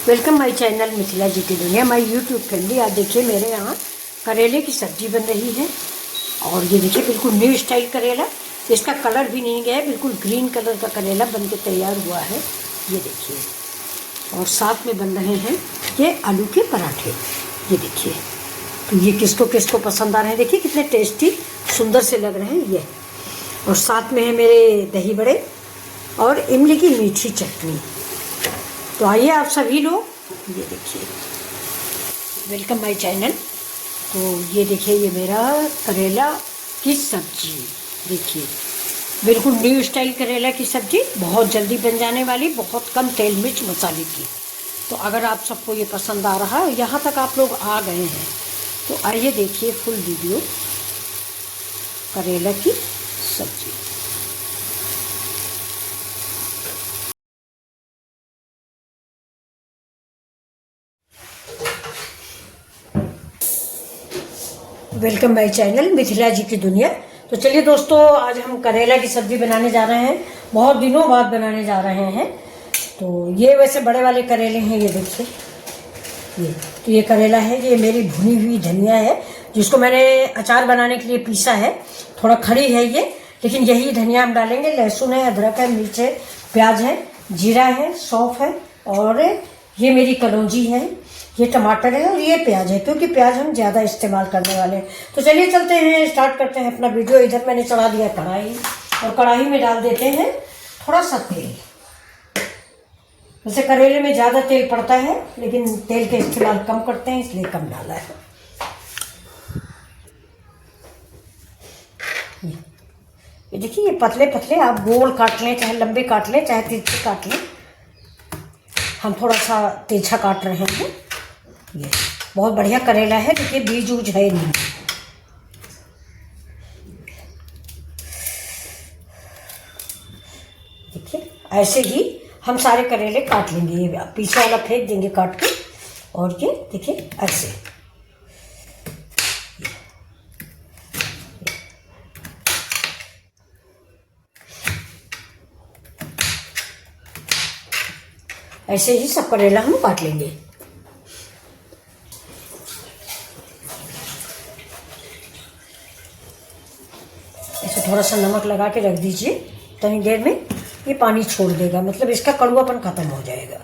Welcome my channel Mithila जी की दुनिया, my YouTube family. आज देखिए मेरे यहाँ करेले की सब्जी बन रही है। और ये देखिए बिल्कुल न्यू स्टाइल करेला, इसका कलर भी नहीं गया है, बिल्कुल ग्रीन कलर का करेला बन के तैयार हुआ है। ये देखिए, और साथ में बन रहे हैं ये आलू के पराठे। ये देखिए, तो ये किसको किसको पसंद आ रहे हैं, देखिए कितने टेस्टी सुंदर से लग रहे हैं ये। और साथ में है मेरे दही बड़े और इमली की मीठी चटनी। तो आइए आप सभी लोग, ये देखिए, वेलकम माय चैनल। तो ये देखिए, ये मेरा करेला की सब्जी देखिए, बिल्कुल न्यू स्टाइल करेला की सब्जी, बहुत जल्दी बन जाने वाली, बहुत कम तेल मिर्च मसाले की। तो अगर आप सबको ये पसंद आ रहा है, यहाँ तक आप लोग आ गए हैं, तो आइए देखिए फुल वीडियो करेला की सब्जी। वेलकम माय चैनल मिथिला जी की दुनिया। तो चलिए दोस्तों, आज हम करेला की सब्जी बनाने जा रहे हैं, बहुत दिनों बाद बनाने जा रहे हैं। तो ये वैसे बड़े वाले करेले हैं, ये देखिए, ये तो ये करेला है, ये मेरी भुनी हुई धनिया है, जिसको मैंने अचार बनाने के लिए पीसा है। थोड़ा खड़ी है ये, लेकिन यही धनिया हम डालेंगे। लहसुन है, अदरक है, मिर्च है, प्याज है, जीरा है, सौंफ है, और ये मेरी कलौंजी है, ये टमाटर है, और ये प्याज है, क्योंकि प्याज हम ज़्यादा इस्तेमाल करने वाले हैं। तो चलिए चलते हैं, स्टार्ट करते हैं अपना वीडियो। इधर मैंने चढ़ा दिया कढ़ाई, और कढ़ाई में डाल देते हैं थोड़ा सा तेल। वैसे करेले में ज़्यादा तेल पड़ता है, लेकिन तेल का इस्तेमाल कम करते हैं, इसलिए कम डाला है। ये देखिए, ये पतले पतले आप गोल काट लें, चाहे लंबे काट लें, चाहे तिरछे काट लें। हम थोड़ा सा तिरछा काट रहे हैं। ये बहुत बढ़िया करेला है, देखिए बीज उज है नहीं। देखिए ऐसे ही हम सारे करेले काट लेंगे। ये पीछे वाला फेंक देंगे काट के, और ये देखिए ऐसे। ऐसे ही सब करेला हम काट लेंगे। ऐसे थोड़ा सा नमक लगा के रख दीजिए, तनी देर में ये पानी छोड़ देगा, मतलब इसका कड़वापन खत्म हो जाएगा।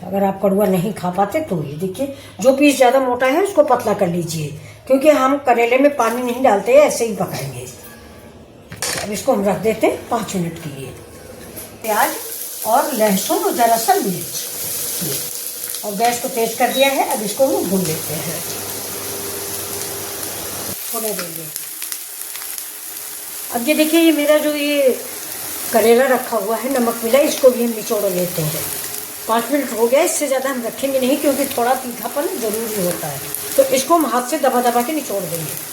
अगर आप कड़वा नहीं खा पाते तो ये देखिए, जो पीस ज़्यादा मोटा है उसको पतला कर लीजिए, क्योंकि हम करेले में पानी नहीं डालते हैं, ऐसे ही पकाएंगे। अब इसको हम रख देते हैं 5 मिनट के लिए। प्याज और लहसुन और जरा सा मिर्च, और गैस को तेज कर दिया है। अब इसको हम भून लेते हैं, होने देंगे। अब ये देखिए, ये मेरा जो ये करेला रखा हुआ है, नमक मिला, इसको भी हम निचोड़ लेते हैं। 5 मिनट हो गया, इससे ज़्यादा हम रखेंगे नहीं, क्योंकि थोड़ा तीखापन जरूरी होता है। तो इसको हम हाथ से दबा दबा के निचोड़ देंगे।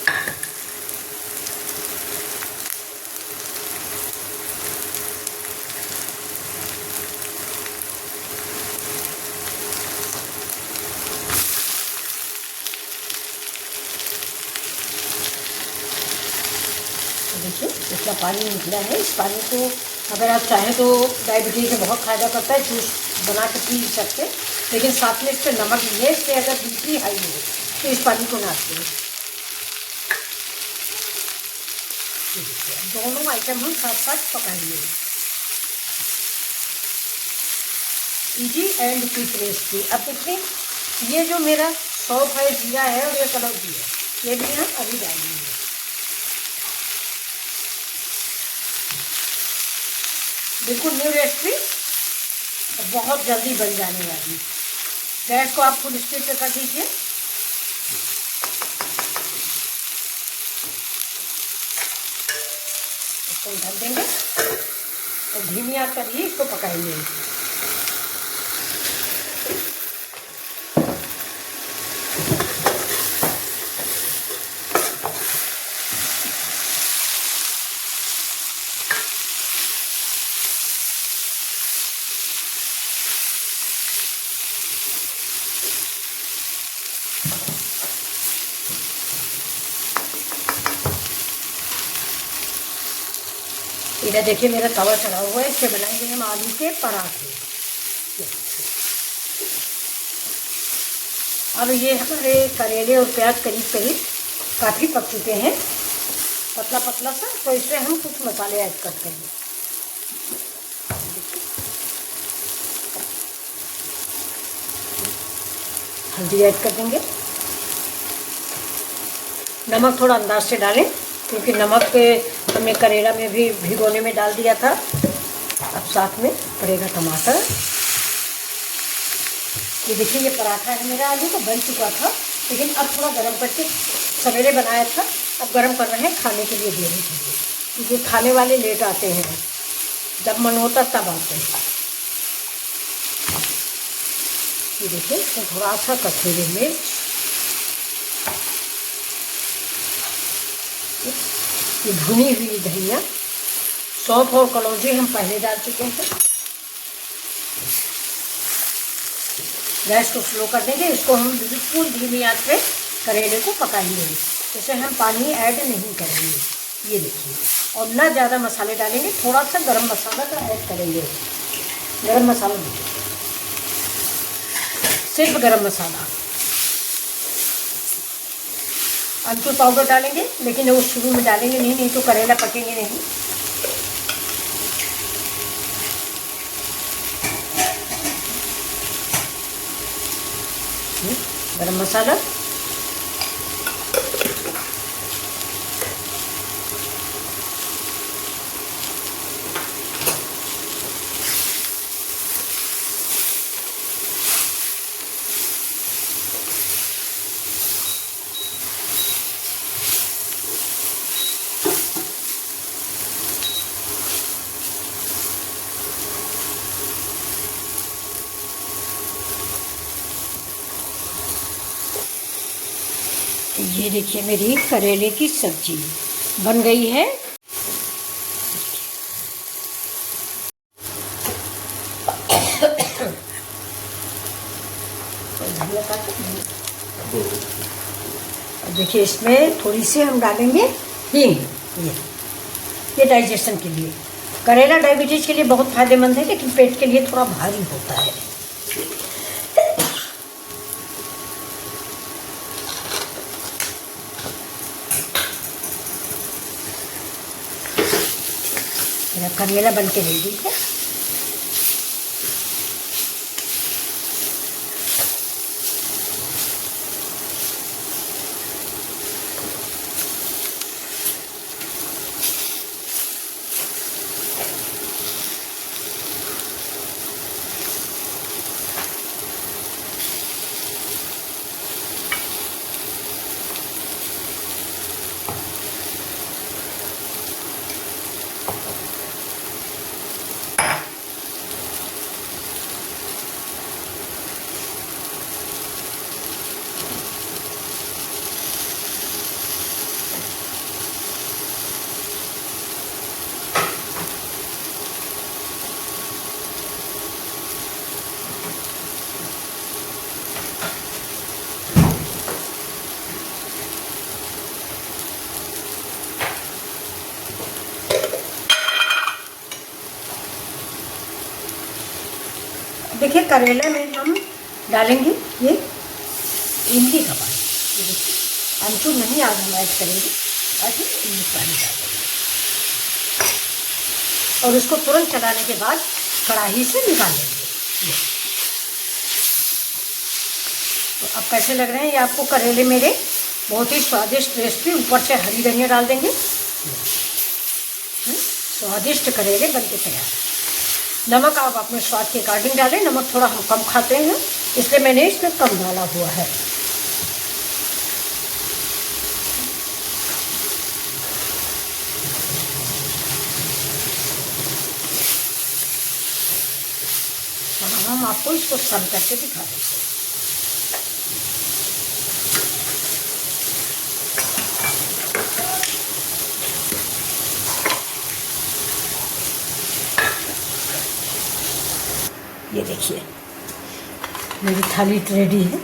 देखिए इतना पानी निकला है। इस पानी को अगर आप चाहें तो डायबिटीज़ में बहुत फ़ायदा करता है, जूस बना के पी सकते, लेकिन साथ में इस पर नमक भी है, इससे अगर बीपी हाई हो तो इस पानी को ना पिए। दोनों आइटम हम साथ साथ पकाएंगे। Easy and quick recipe. अब देखिए, ये जो मेरा सौंफ है, जीरा है, और ये कलौंजी है, ये भी हम अभी डालेंगे। बिल्कुल न्यू रेसिपी, बहुत जल्दी बन जाने वाली। गैस को आप फुल स्पीड पे कर दीजिए। इसको ढक देंगे और धीमी आंच पर ही इसको पकाएंगे। इधर देखिए, मेरा तवा चढ़ा हुआ है, इससे बनाएंगे हम आलू के पराठे। अब ये हमारे करेले और प्याज करीब करीब काफ़ी पक चुके हैं, पतला पतला सा। तो इसमें हम कुछ मसाले ऐड करते हैं। हल्दी ऐड कर देंगे, नमक थोड़ा अंदाज से डालें क्योंकि नमक हमने करेला में भी भिगोने में डाल दिया था। अब साथ में पड़ेगा टमाटर। ये देखिए, ये पराठा है मेरा आलू का बन चुका था, लेकिन अब थोड़ा गर्म करके सवेरे बनाया था, अब गर्म कर रहे हैं खाने के लिए देने के लिए, क्योंकि खाने वाले लेट आते हैं, जब मन होता तब आते हैं। ये देखिए, इसमें थोड़ा सा कसूरी मिर्च, ये भुनी हुई धनिया, सौंफ और कलौंजी हम पहले डाल चुके हैं। गैस को स्लो कर देंगे। इसको हम बिल्कुल धीमी आंच पे करेले को पकाएंगे, जैसे हम पानी ऐड नहीं करेंगे। ये देखिए, और ना ज़्यादा मसाले डालेंगे, थोड़ा सा गरम मसाला का ऐड करेंगे। गरम मसाला नहीं, सिर्फ गरम मसाला। अमचूर पाउडर डालेंगे, लेकिन वो शुरू में डालेंगे नहीं तो करेला पकेंगे नहीं। गरम मसाला, ये देखिए मेरी करेले की सब्जी बन गई है। देखिए, इसमें थोड़ी सी हम डालेंगे हींग, ये डाइजेशन के लिए। करेला डायबिटीज के लिए बहुत फायदेमंद है, लेकिन पेट के लिए थोड़ा भारी होता है। मेरा करेला बन के रेडी है। देखिए, करेले में हम डालेंगे ये इमली का पानी। ये देखिए, अमचूर नहीं आज हम ऐड करेंगे, आज इमली पानी डाल देंगे और इसको तुरंत चलाने के बाद कढ़ाई से निकाल लेंगे। तो अब कैसे लग रहे हैं ये आपको करेले मेरे? बहुत ही स्वादिष्ट रेसिपी। ऊपर से हरी धनिया डाल देंगे। स्वादिष्ट करेले बनके तैयार। नमक आप अपने स्वाद के अकॉर्डिंग डालें। नमक थोड़ा हम कम खाते हैं, इसलिए मैंने इसमें कम डाला हुआ है। हम आपको इसको सर्व करके दिखा देंगे। ये देखिए, मेरी थाली रेडी है।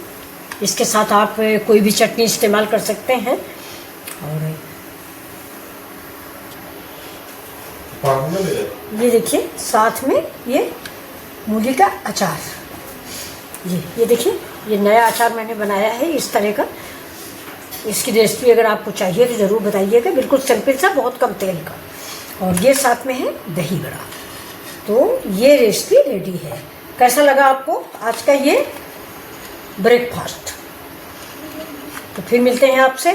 इसके साथ आप कोई भी चटनी इस्तेमाल कर सकते हैं। और ये देखिए, साथ में ये मूली का अचार। ये देखिए, ये नया अचार मैंने बनाया है इस तरह का। इसकी रेसिपी अगर आपको चाहिए तो ज़रूर बताइएगा। बिल्कुल सिंपल सा, बहुत कम तेल का। और ये साथ में है दही बड़ा। तो ये रेसिपी रेडी है। कैसा लगा आपको आज का ये ब्रेकफास्ट? तो फिर मिलते हैं आपसे